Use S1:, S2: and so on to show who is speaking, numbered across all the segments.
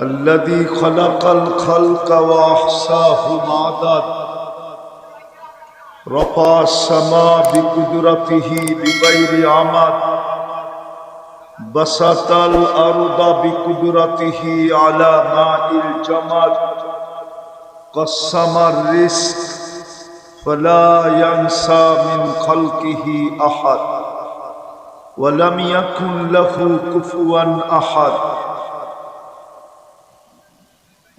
S1: الذي خلق الخلق وأحصاهم عدد رفع السماء بقدرته بغير عمد بسط الأرض بقدرته على ماء الجمد قسم الرزق فلا ينسى من خلقه أحد ولم يكن له كفوا أحد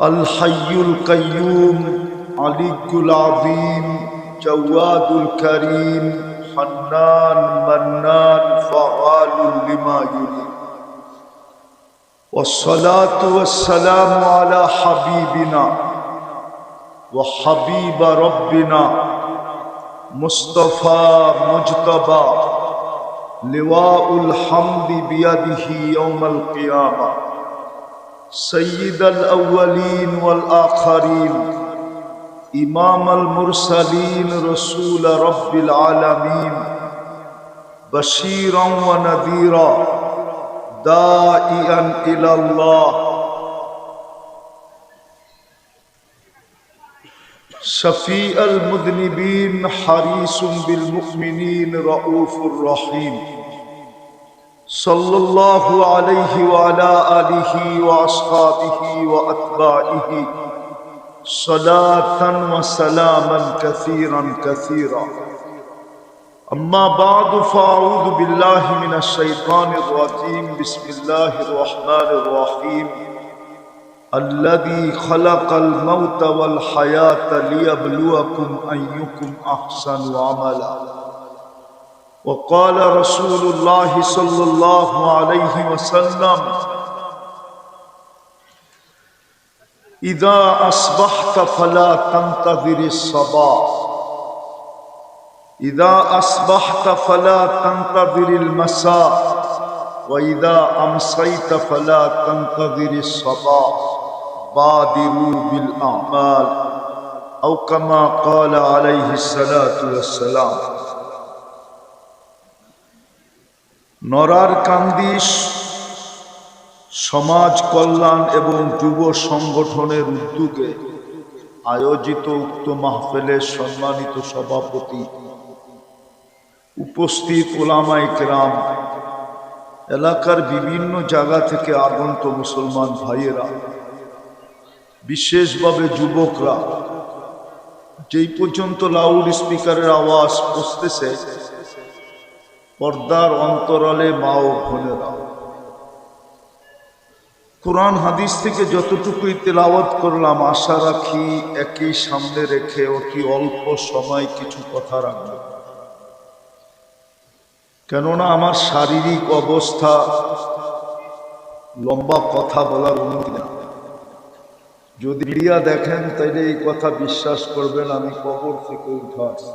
S1: الحي القيوم علي العظيم جواد الكريم حنان منان فعال لما يريد والصلاة والسلام على حبيبنا وحبيب ربنا مصطفى مجتبى لواء الحمد بيده يوم القيامة سيد الأولين والآخرين إمام المرسلين رسول رب العالمين بشيرا ونذيرا داعيا إلى الله شفيع المذنبين حريص بالمؤمنين رؤوف رحيم صلى الله عليه وعلى آله وأصحابه وأتباعه صلاة وسلاما كثيرا كثيرا أما بعد فأعوذ بالله من الشيطان الرجيم بسم الله الرحمن الرحيم الذي خلق الموت والحياة ليبلوكم أيكم أحسن عملا وقال رسول الله صلى الله عليه وسلم إذا أصبحت فلا تنتظر الصباح إذا أصبحت فلا تنتظر المساء وإذا أمسيت فلا تنتظر الصباح بادروا بالأعمال أو كما قال عليه الصلاة والسلام নরার কান্দিশ সমাজ কল্যাণ এবং যুব সংগঠনের উদ্যোগে আয়োজিত উক্ত মাহফিলের সম্মানিত সভাপতি, উপস্থিত উলামায়ে কেরাম, এলাকার বিভিন্ন জায়গা থেকে আগত মুসলমান ভাইয়েরা, বিশেষভাবে যুবকরা, যেই পর্যন্ত লাউড স্পিকারের আওয়াজ পৌঁছতেছে পর্দার অন্তরালে মা ও বোনেরা, কোরআন হাদিস থেকে যতটুকুই তেলাওয়াত করলাম আশা রাখি একই সামনে রেখে অতি অল্প সময় কিছু কথা রাখব। কেননা আমার শারীরিক অবস্থা লম্বা কথা বলার অনুমতি না। যদি মিডিয়া দেখেন তাইলে এই কথা বিশ্বাস করবেন আমি কবর থেকে উঠে আসছি।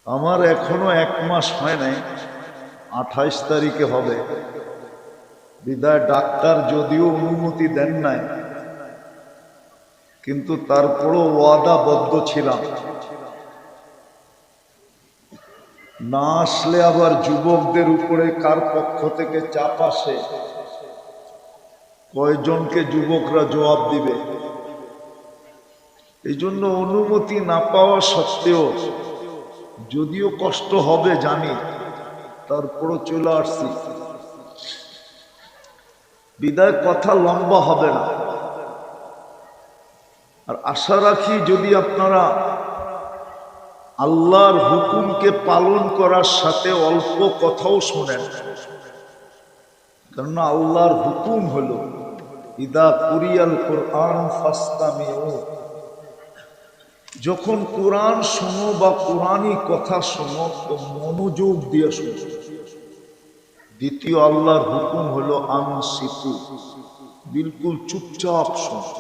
S1: আমার এখনো 1 মাস হয় নাই, 28 তারিখে হবে। বিদায় ডাক্তার যদিও অনুমতি দেন নাই, কিন্তু তারপরও ওয়াদাবদ্ধ ছিলাম। না আসলে আবার যুবকদের উপরে কার পক্ষ থেকে চাপ আসে, কয়জনকে যুবকরা জবাব দিবে। এই জন্য অনুমতি না পাওয়া সত্ত্বেও, যদিও কষ্ট হবে জানি, তারপরও চলে আসছি। বিদায় কথা লম্বা হবে না। আর আশা রাখি যদি আপনারা আল্লাহর হুকুমকে পালন করার সাথে অল্প কথাও শোনেন, কেননা আল্লাহর হুকুম হলো ইদা কুরিয়াল কোরআন ফাসতামিউ, যখন কোরআন শোনো বা কোরআনই কথা শোনো তো মনোযোগ দিয়ে শোনো। দ্বিতীয় আল্লাহর হুকুম হলো আনসিতু, বিলকুল চুপচাপ শোনো।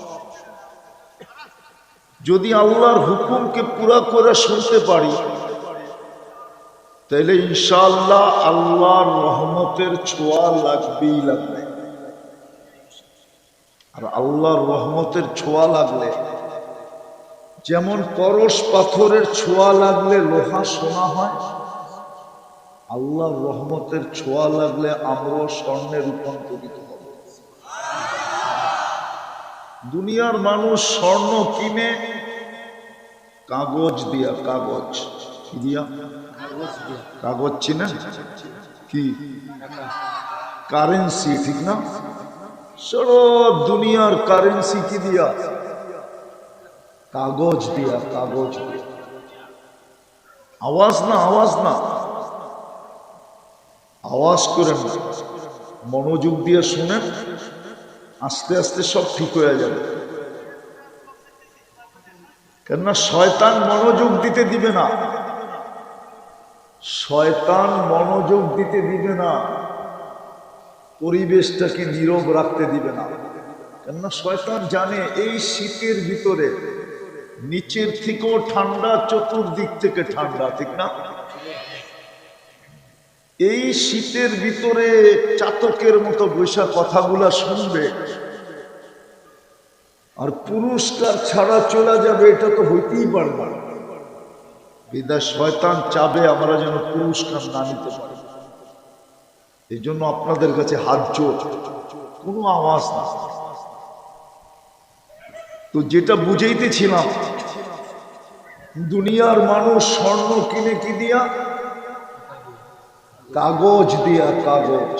S1: যদি আল্লাহর হুকুমকে পুরা করে শুনতে পারি তাহলে ইনশাআল্লাহ আল্লাহর রহমতের ছোঁয়া লাগবেই লাগবে। আর আল্লাহর রহমতের ছোঁয়া লাগলে, যেমন পরশ পাথরের ছোঁয়া লাগলে লোহা সোনা হয়, আল্লাহর রহমতের ছোঁয়া লাগলে আমরাও স্বর্ণে রূপান্তরিত হব। দুনিয়ার মানুষ স্বর্ণ কিনে কাগজ দিয়া, কাগজ কি দিয়া? কাগজ চিনে কি? কারেন্সি, ঠিক না? সব দুনিয়ার কারেন্সি কি দিয়া? কাগজ দিয়া, কাগজ দিয়া। আওয়াজ না, আওয়াজ না, আওয়াজ করেন না, মনোযোগ দিয়ে শুনেন, আস্তে আস্তে সব ঠিক হয়ে যাবে। কেননা শয়তান মনোযোগ দিতে দিবে না, শয়তান মনোযোগ দিতে দিবে না, পরিবেশটাকে নীরব রাখতে দিবে না। কেননা শয়তান জানে এই শীতের ভিতরে নিচের থেকেও ঠান্ডা, চতুর্দিক থেকে ঠান্ডা, ঠিক না? এই শীতের ভিতরে চাতকের মতো বৈশা কথাগুলা শুনবে আর পুরস্কার ছাড়া চলে যাবে, এটা তো হইতেই পারবে না। বিদায় শয়তান চাবে আমরা যেন পুরস্কার না নিতে পারি। এই জন্য আপনাদের কাছে হাত জোর, কোনো আওয়াজ না। তো যেটা বুঝাইতেছিলাম, দুনিয়ার মানুষ স্বর্ণ কিনে কি দিয়া? কাগজ দিয়া, কাগজ।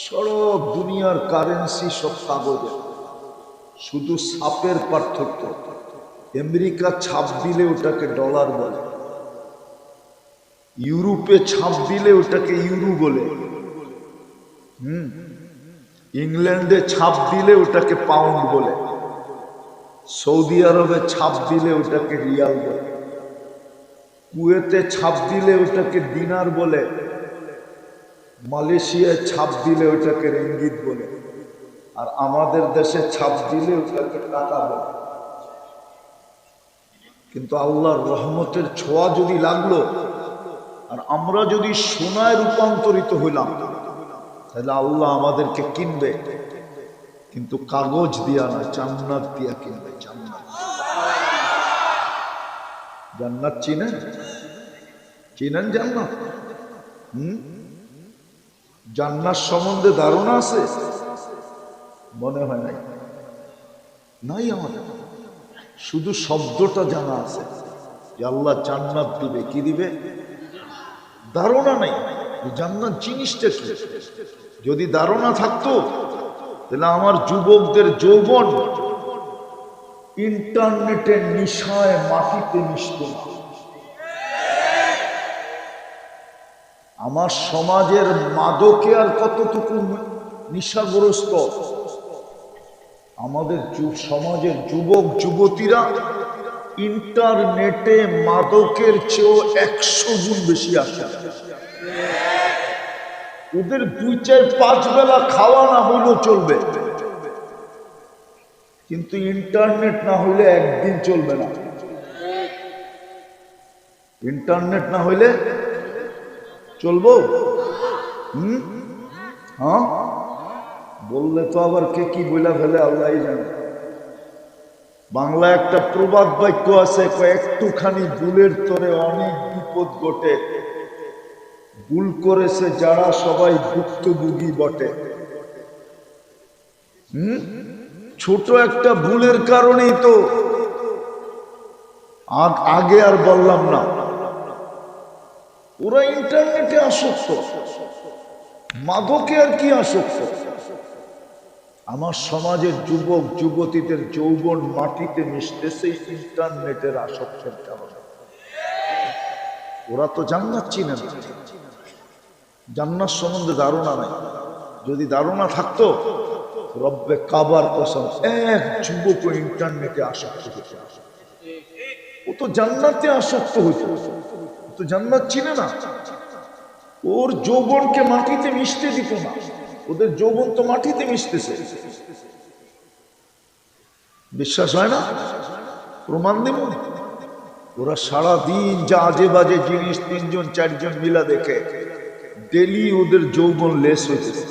S1: সব দুনিয়ার কারেন্সি সব কাগজে, শুধু ছাপের পার্থক্য। আমেরিকা ছাপ দিলে ওটাকে ডলার বলে, ইউরোপে ছাপ দিলে ওটাকে ইউরো বলে, ইংল্যান্ডে ছাপ দিলে ওটাকে পাউন্ড বলে, সৌদি আরবে ছাপ দিলে ওটাকে রিয়াল বলে, কুয়েতে ছাপ দিলে ওটাকে দিনার বলে, মালয়েশিয়ায় ছাপ দিলে ওটাকে রিঙ্গিত বলে, আর আমাদের দেশে ছাপ দিলে ওটাকে টাকা বলে। কিন্তু আল্লাহর রহমতের ছোঁয়া যদি লাগলো আর আমরা যদি সোনায় রূপান্তরিত হইলাম, তাহলে আল্লাহ আমাদেরকে কিনবে, কিন্তু কাগজ দিয়া না, জান্নাত দিয়া কিনবে। জান্নাত, জান্নাত চিনেন? চিনেন জান্নাত? জান্নাত সম্বন্ধে ধারণা আছে? মনে হয় নাই, নাই আমাদের। শুধু শব্দটা জানা আছে যে আল্লাহ জান্নাত দিবে। কি দিবে? ধারণা নাই জান্নাত জিনিসটা কি। যদি ধারণা থাকতো তাহলে আমার যুবকদের যৌবন ইন্টারনেটের নিশায় মাটিতে মিশত না। আমার সমাজের মাদকে আর কতটুকু নিশাগ্রস্ত, আমাদের সমাজের যুবক যুবতীরা ইন্টারনেটে মাদকের চেয়েও 100 গুণ বেশি আসে। ওদের 2-4-5 বেলা খাওয়া না হইলেও চলবে, কিন্তু ইন্টারনেট না হইলে একদিন চলবে না। ইন্টারনেট না হইলে চলবো? হ্যাঁ, বললে তো আবার কে কি বইলা ফেলে আল্লাহ জানে। বাংলা একটা প্রবাদ বাক্য আছে, একটুখানি ভুলের তরে অনেক বিপদ ঘটে, ভুল করেছে যারা সবাই ভুক্তভোগী বটে। ছোট একটা ভুলের কারণেই তো আগে আর বললাম না, ওরা ইন্টারনেটে আসক্ত, মাদকে আর কি আসক্ত। আমার সমাজের যুবক যুবতীদের যৌবন মাটিতে মিশতেছে ইন্টারনেটের আসক্তের কারণে। ওরা তো জান্নাত চিনে না, জান্নাত সম্বন্ধে ধারণা নাই। যদি ধারণা থাকতো, রব্বে কাবার কসম, এক যুবক ইন্টারনেটে আসক্ত হতো। ও তো জান্নাতে আসক্ত হতো, ও তো জান্নাত চিনে না। ওর যৌবনকে মাটিতে মিশতে দিত না। ওদের যৌবন তো মাটিতে মিশতেছে। বিশ্বাস হয় না? প্রমাণ দেব। ওরা সারাদিন যা আজে বাজে জিনিস 3-4 মিলা দেখে, ডেলি ওদের যৌবন লেস হইতেছে।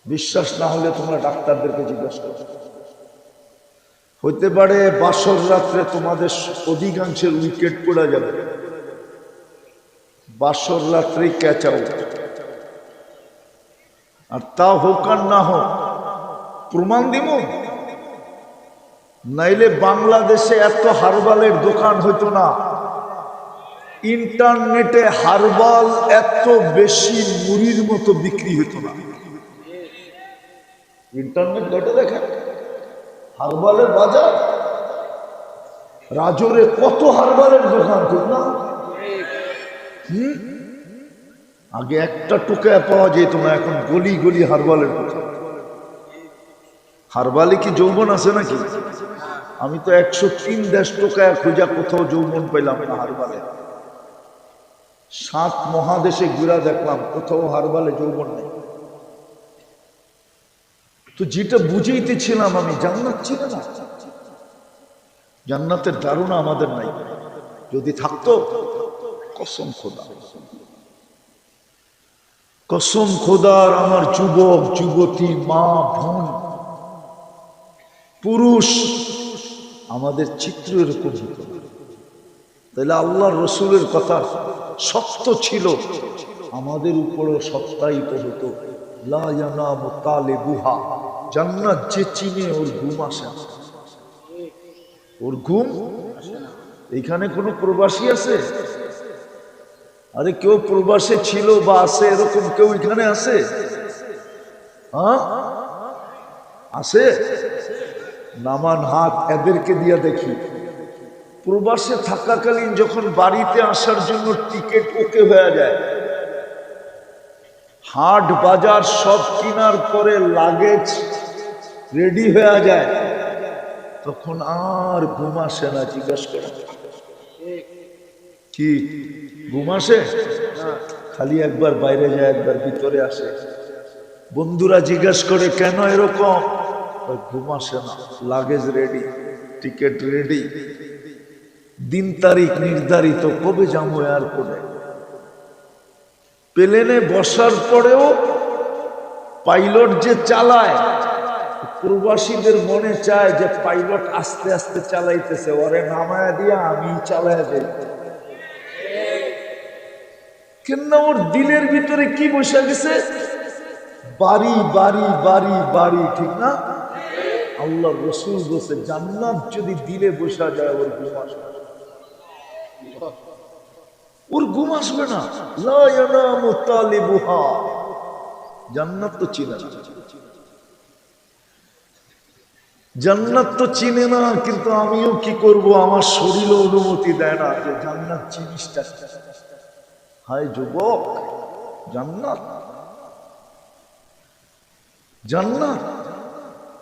S1: বিশ্বাস না হলে তোমরা ডাক্তারদেরকে জিজ্ঞাসা করো। হইতে পারে বাসর রাত্রে তোমাদের অধিকাংশের উইকেট পড়ে যাবে, বাসর রাত্রি ক্যাচাও, আর তা হোক আর না হোক প্রমাণ দিব। নাইলে বাংলাদেশে এত হারবালের দোকান হইতো না, ইন্টারনেটে হারবাল এত বেশি মুড়ির মতো বিক্রি হইতো না। ইন্টারনেট ঘটে দেখেন হারবালের বাজার, রাজরে কত হারবালের দোকান, ঠিক না? আগে একটা টোকায় পাওয়া যেত না, এখন গলি গলি হারবালের দোকান। হারবালে কি যৌবন আছে নাকি? আমি তো 103 টোকায় খুঁজা কোথাও যৌবন পেলাম না হারবালে। 7 মহাদেশে ঘুরা দেখলাম, কোথাও হারবালে যৌবন নেই। তো যেটা বুঝাইতেছিলাম আমি, জান্নাত ছিল না, জান্নাতের ধারণা আমাদের নাই। যদি থাকতো, কসম খোদা, কসম খোদার, আমার যুবক যুবতী মা বোন পুরুষ, আমাদের চিত্র এরকম হতো। তাহলে আল্লাহর রসুলের কথা সত্য ছিল, আমাদের উপরও সত্যায়িত হতো। লা ইয়ানামু তালিবুহা, জান্নাত যে চিনে ওর ঘুম আসে না। ওর ঘুম, এখানে কোনো প্রবাসী আছে? আরে কেউ প্রবাসে ছিল বা আছে এরকম কেউ এখানে আছে? হ্যাঁ আছে? নামান হাত, এদেরকে দিয়া দেখি। প্রবাসে থাকাকালীন যখন বাড়িতে আসার জন্য টিকিট ওকে হয়ে যায়, হাট বাজার সব কেনার পরে লাগেজ রেডি হয়ে যায়, তখন আর ঘুম আসে না। জিজ্ঞাসা করে কি ঘুম আসে? খালি একবার বাইরে যায়, একবার ভিতরে আসে। বন্ধুরা জিজ্ঞাসা করে কেন এরকম? ঘুম আসে না, লাগেজ রেডি, টিকিট রেডি, দিন তারিখ নির্ধারিত, কবে যাবো এয়ারপোর্টে। প্লেনে বসার পরেও পাইলট যে চালায়, প্রবাসীদের মনে চায় যে পাইলট আস্তে আস্তে চালাইতেছে, ওরে নামায়া দিয়া আমি চালায়া যাই। কেন? ওর দিলের ভিতরে কি বসে গেছে? বাড়ি বাড়ি বাড়ি বাড়ি, ঠিক না? আল্লাহ রসুল বলছে জান্নাত যদি দিলে বসা যায়, ওর ঘুম আসবে, ওর ঘুম আসবে না। লা ইয়ানামু তালিবুহা, জান্নাত তো চিনে না, জান্নাত তো চিনে না। কিন্তু আমিও কি করব, আমার শরীরও অনুমতি দেয় না যে জান্নাত জিনিসটা। হায় যুবক, জান্নাত, জান্নাত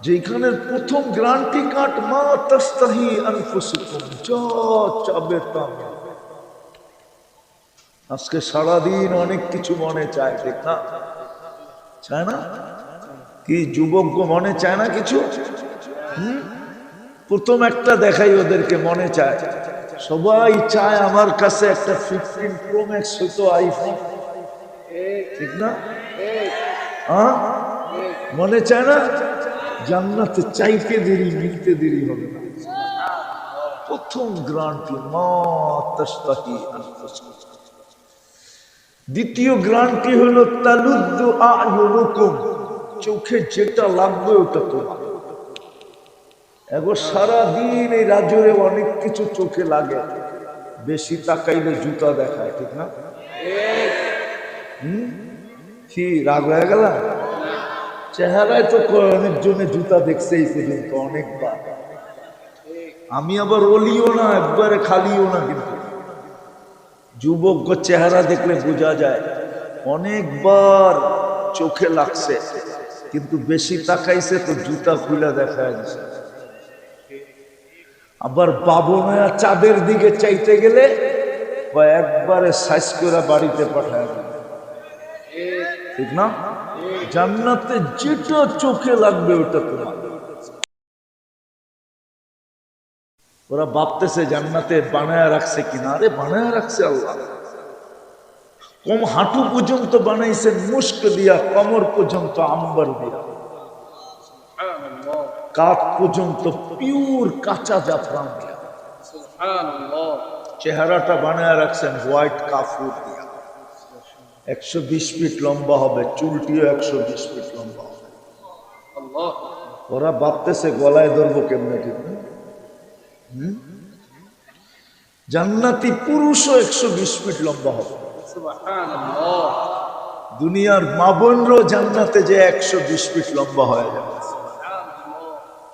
S1: যেখানের প্রথম গ্যারান্টি কার্ড, মা তাস্তাহি আনফুসুকুম, যা চাবে তা। আজকে সারাদিন অনেক কিছু মনে চায়, ঠিক না? চায় না কি যুবক মনে চায় না কিছু? প্রথম একটা দেখাই ওদেরকে, মনে চায়, সবাই চায় আমার কাছে একটা 15 প্রো ম্যাক্স হইতো, আইফোন, ঠিক না? হ্যাঁ, মনে চায় না? জান্নাতে চাইতে দেরি, মিলতে দেরি হবে না। প্রথম গ্যারান্টি মা তাস্তাহি আনফুসুকুম। দ্বিতীয় গ্যারান্টি হলো তালুদ্দু আ'য়ুনুকুম, চোখে যেটা লাগবে ওটা তোমার। এখন সারাদিন এই রাজরে অনেক কিছু চোখে লাগে, বেশি তাকাইলে জুতা দেখায়, ঠিক না? কি রাগ হয়ে গেল? চেহারায় তো অনেকজনে জুতা দেখছে এই পর্যন্ত অনেকবার। আমি আবার অলিও না, একবারে খালিও না, কিন্তু যুবক চেহারা দেখলে বোঝা যায় অনেকবার চোখে লাগছে, কিন্তু বেশি তাকাইছে তো জুতা খুলে দেখা যাচ্ছে। আবার বাবুমায়া চাঁদের দিকে চাইতে গেলে বা একবারে সাইজ করে বাড়িতে পাঠায়, ঠিক না? জান্নাতে যেটা চোখে লাগবে ওটা তোমার। ওরা ভাবতেছে জান্নাতে বানায় রাখছে কিনা, আরে বানায় রাখছে আল্লাহ। কম হাঁটু পর্যন্ত বানাইছেন মুস্ক দিয়া, কমর পর্যন্ত আম্বার দিয়া, কাঠ পর্যন্ত পিওর কাঁচা জাফরান দিয়া, চেহারাটা বানায় রাখছেন হোয়াইট কাফুর দিয়া। 120 ফিট লম্বা হবে, চুলটিও 120 ফিট লম্বা হবে। ওরা ভাবতেছে গলায় ধরবো কেমনে, ঠিক না? জান্নাতি পুরুষও 120 ফিট লম্বা হবে। দুনিয়ার মা বোনরাও জান্নাতে যে 120 ফিট লম্বা হয়ে যাবে,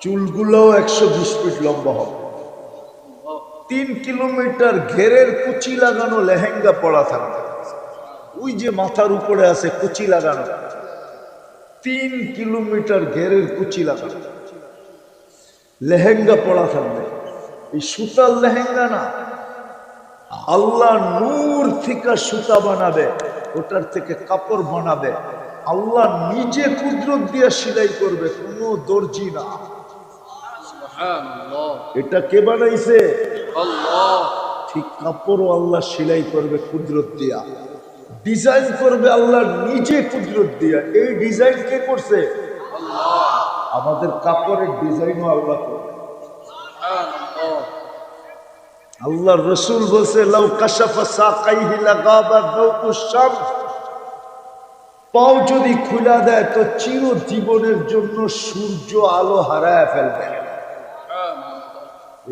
S1: চুলগুলোও 120 ফিট লম্বা হবে। 3 কিলোমিটার ঘেরের কুচি লাগানো লেহেঙ্গা পরা থাকবে, ওই যে মাথার উপরে আছে কুচি লাগানো, 3 কিলোমিটার ঘেরের কুচি লাগানো লেহেঙ্গা পরা থাকবে। এই সুতার লেহেঙ্গা না, আল্লাহ নূর থেকে সুতা বানাবে, ওটার থেকে কাপড় বানাবে, আল্লাহ নিজে কুদরত দিয়ে সেলাই করবে, কোনো দর্জি না। এটা কে বানাইছে? আল্লাহ। ঠিক কাপড়ও আল্লাহ সেলাই করবে কুদরত দিয়া, ডিজাইন করবে আল্লাহ নিজে কুদরত দিয়া। এই ডিজাইন কে করছে? আল্লাহ। আমাদের কাপড়ের ডিজাইনও আল্লাহ করবে। আল্লাহর রাসূল বলছে, লাউ কাশাফা সাকাইহি লাগাবা দাউকুশ শামস, পাও যদি খুলে দেয় তো চির জীবনের জন্য সূর্য আলো হারায় ফেলবে।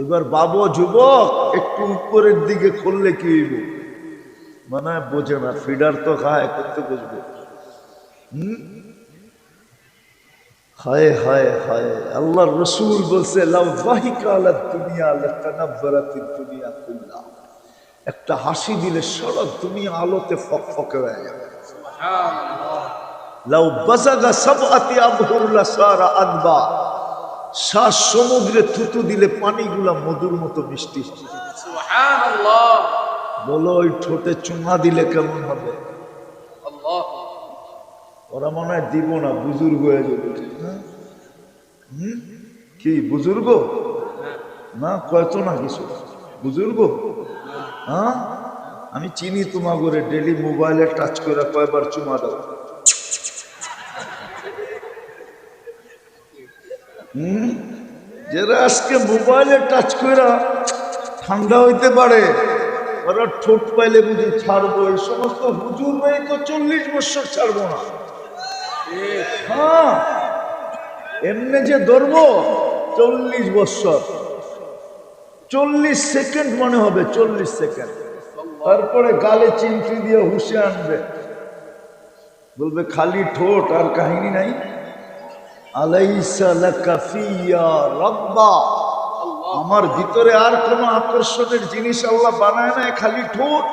S1: এবার বাবু যুবক, একটু উপরের দিকে খুললে কি হইব? মানে বোঝে না, ফিডার তো খায়, করতে বুঝবে। হায় হায় হায়, আল্লাহর রাসূল বলছে, লাউ যাহিকা আলাদ দুনিয়া লাতানাব্বারাতিদ দুনিয়া কুল্লাহ, একটা হাসি দিলে সারা দুনিয়া আলোতে ফকফকে হয়ে যাবে। সুবহানাল্লাহ। লাউ বাযাগা সাবআতি আবহুর লাসারা আদবা, শ্বাস সমুদ্রে থুতু দিলে পানিগুলা মধুর মতো মিষ্টি হবে। সুবহানাল্লাহ। বলো ওই ঠোঁটে চুমা দিলে কেমন হবে? আল্লাহ। ওরা মনে হয় দিব না, বুজুর্গ হয়ে যাবে। কি বুজুর্গ না, কয়তো না কিছু বুজুর্গ। হ্যাঁ, আমি চিনি তোমাকে, ডেলি মোবাইলে টাচ করে কয়বার চুমা দাও। যারা আজকে মোবাইলে টাচ করে ঠান্ডা হইতে পারে, ওরা ঠোঁট পাইলে বুঝি ছাড়বো। এই সমস্ত হুজুর মেয়ে তো 40 বছর ছাড়বো না। হ্যাঁ, এমনি যে ধরবো 40 বছর, 40 সেকেন্ড মনে হবে, 40 সেকেন্ড। তারপরে গালে চিমটি দিয়ে হুশে আনবে, বলবে খালি ঠোঁট আর কাহিনী নাই। আলাইসা লাকা ফিয়া রাব্বা, আমার ভিতরে আর কোনো আকর্ষণের জিনিস আল্লাহ বানায় না, খালি ঠোঁট।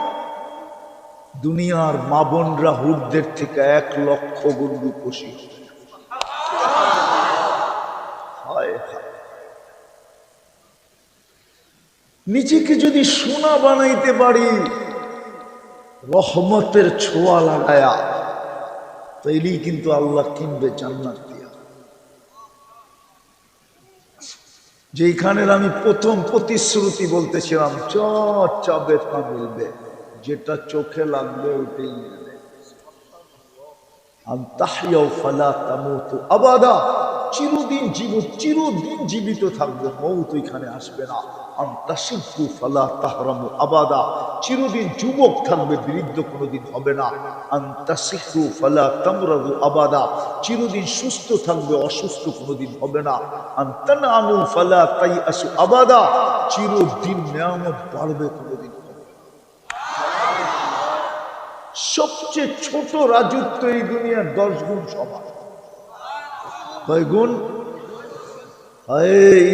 S1: দুনিয়ার মা বোনরা হুরদের থেকে 1 লক্ষ গুণ রূপসী। নিজেকে যদি সোনা বানাইতে পারি রহমতের ছোঁয়া লাগায়া, তাইলেই কিন্তু আল্লাহ কিনবে জান্নাত দিয়া। যেখানের আমি প্রথম প্রতিশ্রুতি বলতেছিলাম, চাবে তা মিলবে, যেটা চোখে লাগবে ওটাই মিলবে। আনতাহইয়াও ফালা তামুতু আবাদা, চিরদিন জীবিত থাকবে, মৌত ওইখানে আসবে না। আনতাশিবু ফালা তাহরামু আবাদা, চিরদিন যুবক থাকবে, বৃদ্ধ কোনোদিন হবে না। আনতাসিহু ফালা তামরাদু আবাদা, চিরদিন সুস্থ থাকবে, অসুস্থ কোনোদিন হবে না। আনতানামু ফালা তাইআসু আবাদা, চিরদিন নিয়ামত বাড়বে, কোনোদিন হবে না। সবচেয়ে ছোট রাজত্ব এই দুনিয়ার 10 গুণ সমান। কয় গুণ?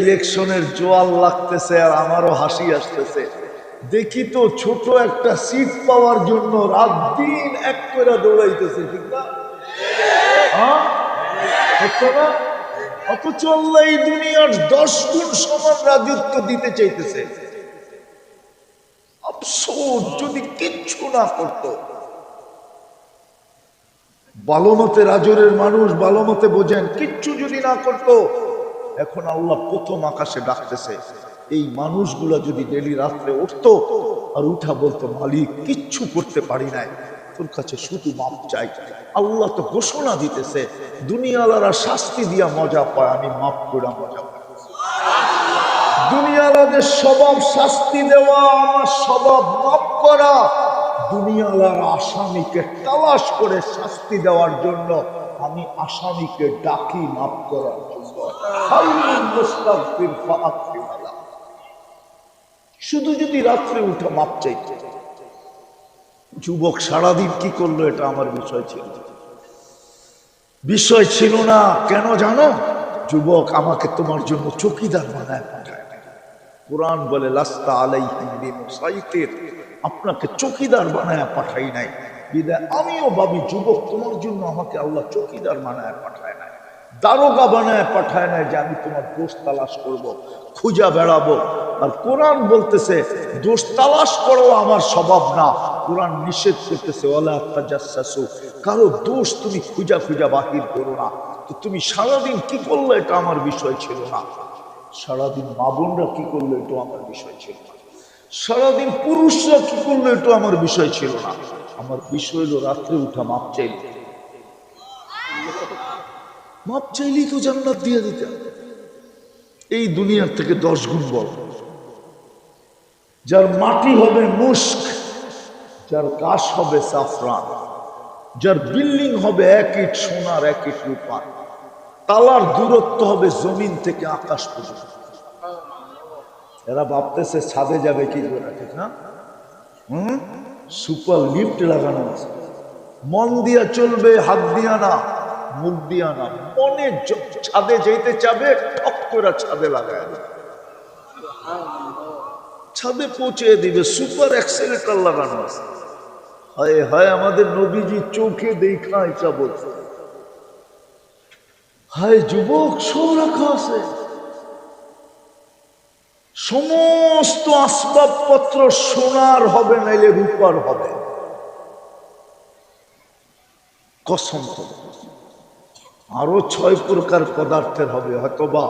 S1: ইলেকশনের জোয়াল লাগতেছে আর আমারও হাসি আসতেছে। দেখি তো ছোট একটা সিট পাওয়ার জন্য রাত দিন এক করে দৌড়াইতেছে, ঠিক না? অথচ আল্লাহ এই দুনিয়ার 10 গুণ সমান রাজত্ব দিতে চাইতেছে। আফসোস যদি কিচ্ছু না করত। ভালো মতে রাজরের মানুষ ভালো মতে বোঝেন, কিচ্ছু যদি না করত, এখন আল্লাহ প্রথম আকাশে ডাকতেছে, এই মানুষগুলা যদি ডেলি রাত্রে উঠতো আর উঠা বলতো, মালিক কিচ্ছু করতে পারি নাই, তোর কাছে শুধু মাপ চাই। আল্লাহ তো ঘোষণা দিতেছে, দুনিয়ালারা শাস্তি দিয়া মজা পায়, আমি মাপ করে মজা পাই। দুনিয়ালাদের স্বভাব শাস্তি দেওয়া, আমার স্বভাব মাপ করা। দুনিয়ার আসামিকে তালাশ করে শাস্তি দেওয়ার জন্য আমি আসামিকে ডাকি মাফ করার জন্য। শুধু যদি রাত্রে উঠে মাপ চাইতে। যুবক সারাদিন কি করলো এটা আমার বিষয় ছিল না। কেন জানো? যুবক আমাকে তোমার জন্য চৌকিদার বানায় পাঠায়। কুরআন বলে লাস্তা আলাইহিম বিমুসাইতির, আপনাকে চৌকিদার বানায় পাঠাই নাই। বিদায় আমিও ভাবি যুবক তোমার জন্য আমাকে আল্লাহ চৌকিদার বানায় পাঠায় নাই, দারোগা বানায় পাঠায় নাই যে আমি তোমার দোষ তালাশ করব, খুঁজা বেড়াবো। আর কোরআন বলতেছে দোষ তালাশ করো আমার স্বভাব না। কোরআন নিষেধ করতেছে ওয়ালা তাজাসসু, কারো দোষ তুমি খুঁজা খুঁজা বাহির করো না। তো তুমি সারাদিন কি করলে এটা আমার বিষয় ছিল না। সারাদিন মা বোনরা কি করলো এটা আমার বিষয় ছিল না। সারাদিন পুরুষরা কি করলো এটা আমার বিষয় ছিল না। আমার বিষয় হলো রাত্রে উঠা মাপ চাইল। মাপ চাইলেই তো জান্নাত দিয়ে দিতে। এই দুনিয়ার থেকে 10 গুণ বড়। যার মাটি হবে মুস্ক, যার কাশ হবে সাফরান, যার বিল্ডিং হবে 1 ইট সোনার 1 ইট রূপার, তালার দূরত্ব হবে জমিন থেকে আকাশ পর্যন্ত। এরা ভাবতেছে ছাদে যাবে কি করে, ঠিক না? সুপার লিফট লাগানো আছে। মন দিয়া চলবে, হাত দিয়া না, মুখ দিয়া না। মনে ছাদে যেতে চাবে ঠক করে ছাদে লাগায় দেবে, ছাদে পৌঁছে দিবে। সুপার অ্যাক্সেলেটর লাগানো আছে। হায় হায় আমাদের নবীজি চোখে দেখা এটা বলছে। হায় যুবক, সব রাখা আছে। সমস্ত আসবাবপত্র সোনার হবে নাইলে রূপার হবে। কসম করে আরো 6 প্রকার পদার্থের হবে। হয়তোবা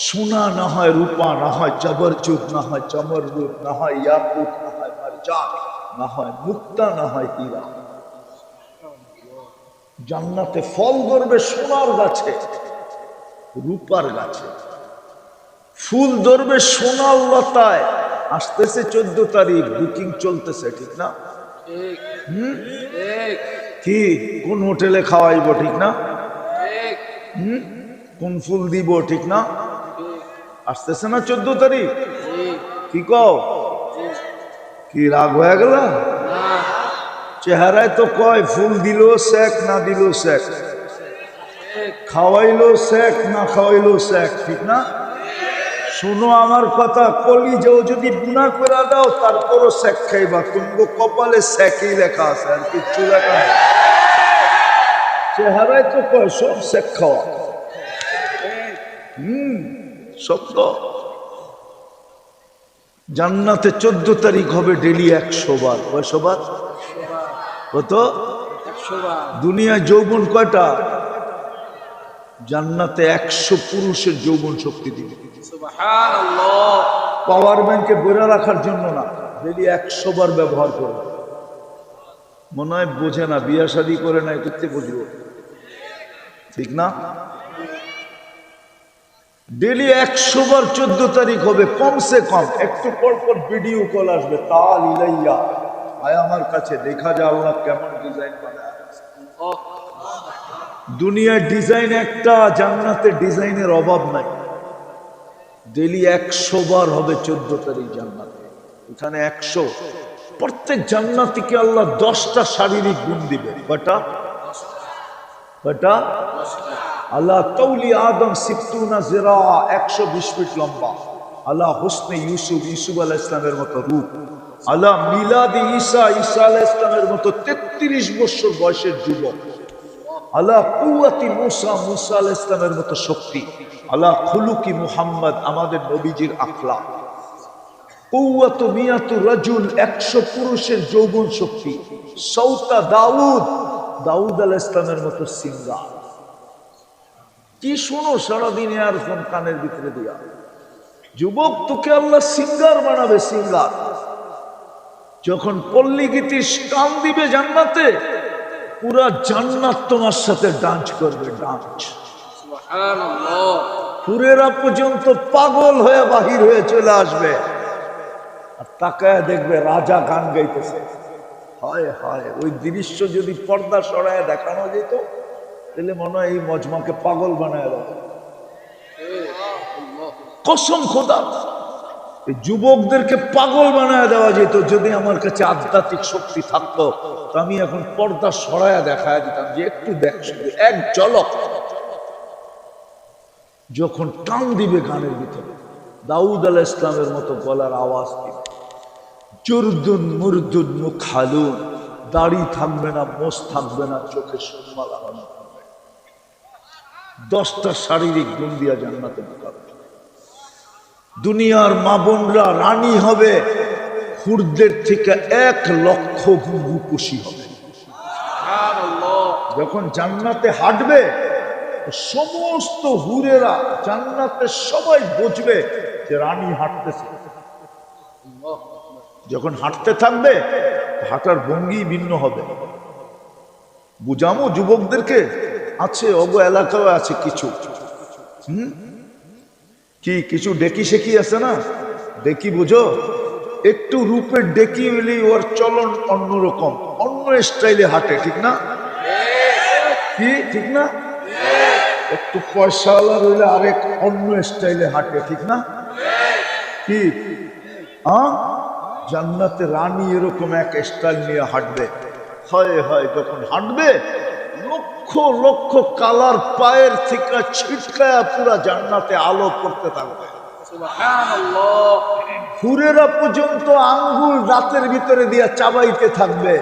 S1: সোনা না হয়, রূপা না হয়, জবরজুদ না হয়, জমরজুদ না হয়, ইয়াকুত না হয়, মারজান না হয়, মুক্তা না হয়, হীরা। জান্নাতে ফল ধরবে সোনার গাছে, রূপার গাছে। ফুল ধরবে সোনার লতায়। আসতেছে 14 তারিখ, বুকিং চলতেছে, ঠিক না? কি কোন হোটেলে খাওয়াইব, ঠিক না? কোন ফুল দিব, ঠিক না? আসতেছে না 14 তারিখ? কি কও? কি রাগ হয়ে গেল? চেহারায় তো কয় ফুল দিল শেখ, না দিল শেখ, খাওয়াইলো শেখ, না খাওয়াইলো শেখ, ঠিক না? শোনো আমার কথা, কলিজাও যদি গুনাহ করে দাও তারপরও শেখ খাইবা। তুমি কপালে শেখই লেখা আছে, আর কিচ্ছু লেখা নেই। চেহারায় তো কয় সব শেখ খাওয়া। সত্য। জান্নাতে 14 তারিখ হবে ডেলি 100 বার। কয়শো বার? কত? 100 বার। দুনিয়ায় যৌবন কয়টা? জান্নাতে 100 পুরুষের যৌবন শক্তি দিবে। সুবহানাল্লাহ। পাওয়ার ব্যাংকে ভরে রাখার জন্য না, ডেলি 100 বার ব্যবহার করবে। মনে হয় বোঝে না, বিয়া শাদী করে নাই, করতে বুঝবো, ঠিক না? ডেলি 100 বার 14 তারিখ হবে কমসে কম। একটু পর পর ভিডিও কল আসবে, তাল ইলাইয়া, আয় আমার কাছে, দেখা যায় আল্লাহ কেমন ডিজাইন বানায়। দুনিয়ার ডিজাইন একটা, জান্নাতে ডিজাইনের অভাব নাই। ডেলি 100 বার হবে 14 তারিখ জান্নাতে। এখানে 100। প্রত্যেক জান্নাতীকে আল্লাহ 10টা শারীরিক গুণ দিবে। কয়টা? কয়টা? আল্লাহ তৌলি আদম 60 জিরা, 120 ফিট লম্বা। আল্লাহ হোসনে ইউসুফ, ইউসুফ আলাইহিস ইসলামের মতো রূপ। আল্লাহ মিলাদি ঈসা, ঈসা আলাইহিস ইসলামের মতো 33 বছর বয়সের যুবক। আল্লাহ কুওয়াতি মুসা, মুসা আলাইহিস ইসলামের মতো শক্তি। আল্লাহ খুলুকি মুহাম্মদ, আমাদের নবীজির আখলাক। কুওয়াতু মিয়াতু রাজুল, 100 পুরুষের যৌবন শক্তি। সৌতা দাউদ, দাউদ আলাইহিস ইসলামের মতো সিঙ্গার। কি শোনো সারাদিন ইয়ারফোন কানের ভিতরে দিয়া। যুবক, তোকে আল্লাহ সিঙ্গার বানাবে, সিঙ্গার। যখন পল্লী গীতির টান দিবে জান্নাতে, পুরা জান্নাত তোমার সাথে ডান্স করবে, ডান্স। সুবহানাল্লাহ। পুরেরা পর্যন্ত পাগল হয়ে বাহির হয়ে চলে আসবে, আর তাকায় দেখবে রাজা গান গাইতেছে। হায় হায়, ওই দৃশ্য যদি পর্দা সরায় দেখানো যেত তাহলে মনে হয় এই মজমাকে পাগল বানায় দেওয়া। কসম খোদা, এই যুবকদেরকে পাগল বানায় দেওয়া যেত যদি আমার কাছে আধ্যাত্মিক শক্তি থাকতো। তো আমি এখন পর্দা সরায়া দেখায় দিতাম যে একটু দেখ, শুধু এক ঝলক। যখন টান দিবে গানের ভিতরে দাউদ আলাইহিস ইসলামের মতো গলার আওয়াজ দিবে, জুরদুন মুরদুন মুখালুন, দাড়ি থাকবে না, মোষ থাকবে না, চোখে সুরমা লাগানো থাকবে, 10টা শারীরিক গুণ দিয়া জান্নাতে ঢোকাবে। দুনিয়ার মা বোনরা রানী হবে, হুরদের থেকে 1 লক্ষ গুণ রূপসী হবে। যখন জান্নাতে হাঁটবে সমস্ত হুরেরা জান্নাতে সবাই বুঝবে যে রানী হাঁটতেছে। যখন হাঁটতে থাকবে হাঁটার ভঙ্গি ভিন্ন হবে। বুঝামো যুবকদেরকে, আছে অব এলাকায় আছে কিছু কি কিছু ডেকি শেখি আছে না, ডেকি বুঝো, একটু রূপের ডেকি হইলে ওর চলন অন্যরকম, অন্য স্টাইলে হাঁটে, ঠিক না? কি ঠিক না? একটু পয়সাওয়ালা রইলে আরেক অন্য স্টাইলে হাঁটে, ঠিক না? কি জান্নাতে রানী এরকম এক স্টাইল নিয়ে হাঁটবে। হয় হয় যখন হাঁটবে লক্ষ লক্ষ কালার পায়ের থেকে ছিটকায়া পুরা জান্নাতে আলো করতে থাকবে। হুরেরা পর্যন্ত আঙ্গুল দাঁতের ভিতরে দিয়ে চাবাইতে থাকবে।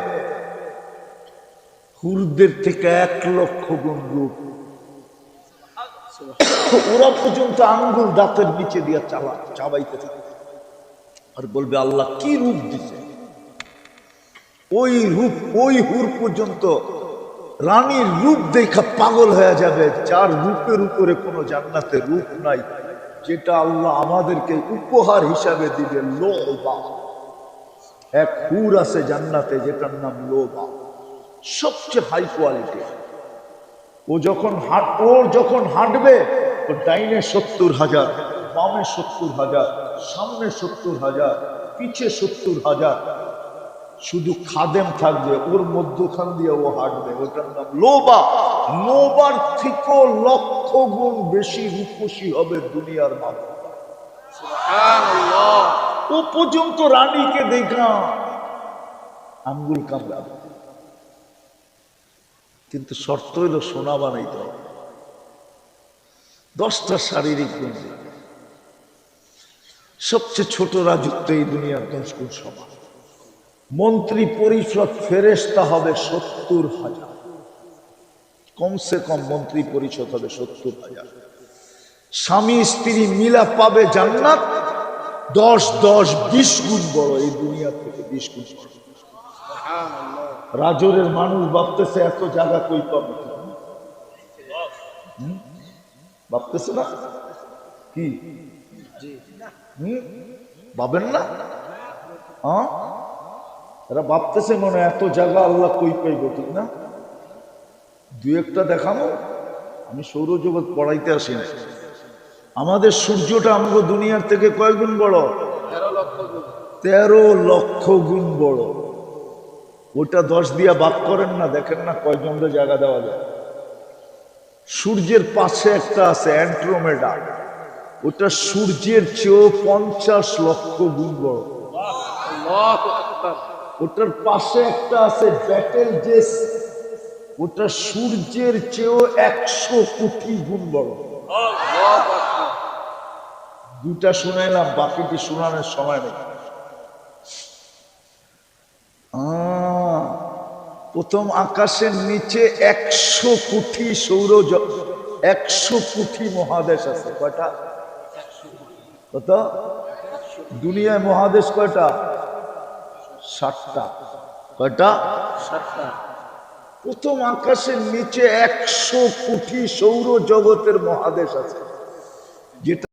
S1: হুরদের থেকে 1 লক্ষ গুণ রূপ, ওরা পর্যন্ত আঙ্গুল দাঁতের নিচে দিয়ে চাবাইতে থাকবে আর বলবে আল্লাহ কি রূপ দিছে। ওই রূপ, ওই হুর পর্যন্ত রানীর রূপ দেখা পাগল হয়ে যাবে, যার রূপের উপরে কোনো জান্নাতে রূপ নাই, যেটা আল্লাহ আমাদেরকে উপহার হিসাবে দিবে। লোবা, এক হুর আছে জান্নাতে যেটার নাম লোবা, সবচেয়ে হাই কোয়ালিটি। ওর যখন হাঁটবে তো ডাইনে 70,000, বামে 70,000, সামনে 70,000, পিছে 70,000, শুধু খাদেম থাকবে, ওর মধ্যখান দিয়ে ও হাঁটবে। ওটার নাম লোবা। লোবার থেকেও লক্ষ গুণ বেশি রূপসী হবে দুনিয়ার মানুষ। ও পর্যন্ত রানীকে দেখা আঙ্গুল কামড়াবে, কিন্তু শর্ত হইল সোনা বানাইতে হবে। 10টা শারীরিক গুণ। সবচেয়ে ছোট রাজত্ব এই দুনিয়ার 10 গুণ সমান। মন্ত্রী পরিষদ ফেরেশতা হবে 70,000, কমসে কম মন্ত্রী পরিষদ হবে 70,000। স্বামী স্ত্রী মিলা পাবে জান্নাত 10 10 20 গুণ বড়, এই দুনিয়া থেকে 20 গুণ বড়। রাজরের মানুষ ভাবতেছে এত জায়গা কই পাবে, ভাবতেছে না কি? ভাবেন না? এরা ভাবতেছে মনে এত জায়গা আল্লাহ কই পাইব, ঠিক না? 2-1টা দেখানো। আমি সৌরজগৎ পড়াইতে আসি না। আমাদের সূর্যটা আমাদের দুনিয়ার থেকে কয় গুণ বড়? 13 লক্ষ গুণ বড়। ওটা 10 দিয়া ভাগ করেন না, দেখেন না কয়জনকে জায়গা দেওয়া যায়। সূর্যের পাশে একটা আছে অ্যান্ড্রোমেডা, ওটা সূর্যের চেয়েও 50 লক্ষ গুণ বড়। ওটার পাশে একটা আছে ব্যাটেল জেস, ওটা সূর্যের চেয়েও 100 কোটি গুণ বড়। 2টা শুনাইলাম, বাকিটি শোনানোর সময় নেই। প্রথম আকাশের নিচে 100 কোটি 100 কোটি মহাদেশ আছে। কয়টা? কত? দুনিয়ায় মহাদেশ কয়টা? 7টা। কয়টা? 7টা। প্রথম আকাশের নিচে 100 কোটি সৌর জগতের মহাদেশ আছে, যেটা